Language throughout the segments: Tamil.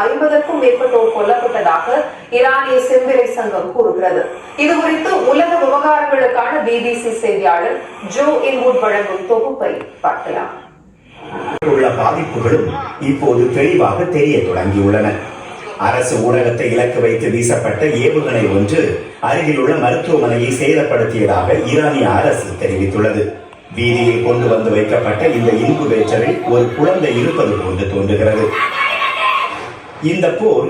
50க்கும் மேற்பட்டோர் கொல்லப்பட்டதாக ஈரானிய செம்பிறை சங்கம் கூறுகிறது. இதுகுறித்து உலக விவகாரங்களுக்கான பிபிசி செய்தியாளர் ஜோ இன்வுட் வழங்கும் தொகுப்பை பார்க்கலாம். உள்ள பாதிப்புகளும் இப்போது தெளிவாக தெரிய தொடங்கியுள்ளன. அரசு ஊடகத்தை இலக்கு வைத்து வீசப்பட்ட ஏவுகணை ஒன்று அருகிலுள்ள மருத்துவமனையை சேதப்படுத்தியதாக ஈரானிய அரசு தெரிவித்துள்ளது. வீதியில் கொண்டு வந்து வைக்கப்பட்ட இந்த இன்குபேட்டரில் ஒரு குழந்தை இருப்பது போன்று தோன்றுகிறது. இந்த போர்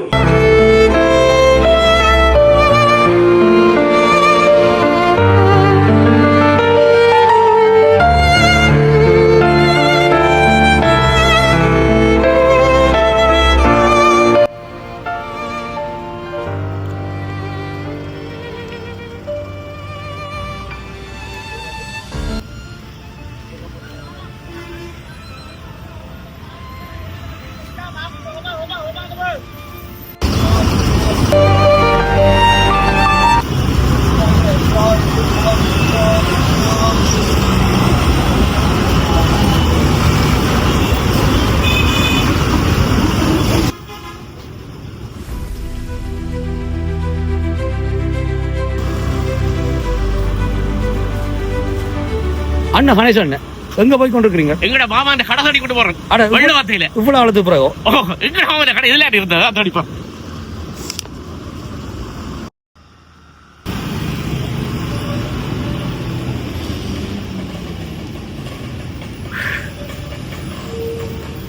அண்ணா கணேசன் எங்க போய் கொண்டிருக்கீங்க? எங்கட மாமா அந்த கடை தடி கொண்டு போறேன். வெள்ள வார்த்தையில இவ்வளவு அழுத்து பிறகு எங்கட மாமா அந்த கடை இதுல இருந்தது அத அடிப்பா.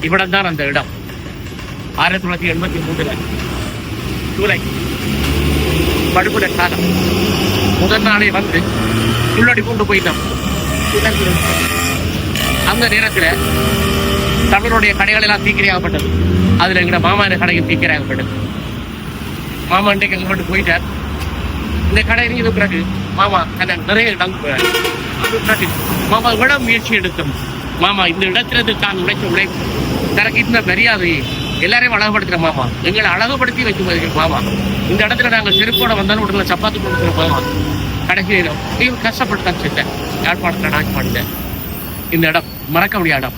இவ்விடம் தான் அந்த இடம். 1983 ஜூலை படுகொலை காலம். முதல் நாளே வந்து உள்ளடி கொண்டு போயிட்டோம். அந்த நேரத்தில் தமிழருடைய கடைகள் எல்லாம் தீக்கிரையாகப்பட்டது. அதுல எங்கட மாமா இந்த கடைக்கு தீக்கிரையாகப்பட்டது. மாமா இன்றைக்கு எங்க மட்டும் போயிட்டார். இந்த கடை இறங்கிய பிறகு மாமா நிறைய இடம் மாமா விட முயற்சி எடுத்தோம். மாமா இந்த இடத்துல தான் உழைச்ச உழைப்பு தனக்கு இந்த மரியாதை எல்லாரையும் அழகுபடுத்துற மாமா, எங்களை அழகுபடுத்தி வைக்கும் மாமா. இந்த இடத்துல நாங்கள் செருப்போட வந்தாலும் உடனே சப்பாத்தி கொடுக்குற மாமா. கடைசி கஷ்டப்பட்டு தான் செஞ்சேன். யாழ்ப்பாணத்தில் நாட்டு இந்த இடம் மறக்க முடியாத இடம்.